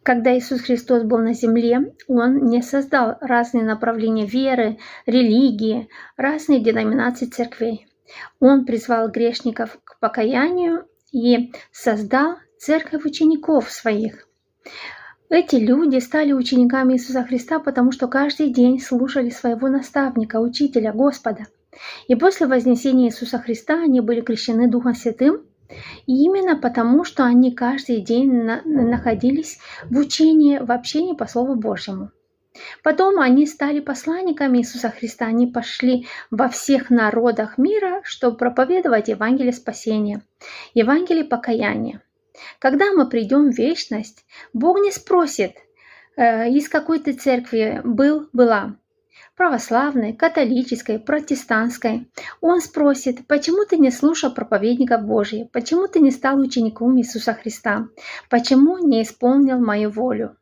Когда Иисус Христос был на земле, Он не создал разные направления веры, религии, разные деноминации церквей. Он призвал грешников к покаянию и создал церковь учеников своих. Эти люди стали учениками Иисуса Христа, потому что каждый день слушали своего наставника, учителя, Господа. И после вознесения Иисуса Христа они были крещены Духом Святым, именно потому, что они каждый день находились в учении, в общении по Слову Божьему. Потом они стали посланниками Иисуса Христа, они пошли во всех народах мира, чтобы проповедовать Евангелие спасения, Евангелие покаяния. Когда мы придем в вечность, Бог не спросит, из какой ты церкви была, православной, католической, протестантской. Он спросит, почему ты не слушал проповедников Божьих, почему ты не стал учеником Иисуса Христа, почему не исполнил мою волю.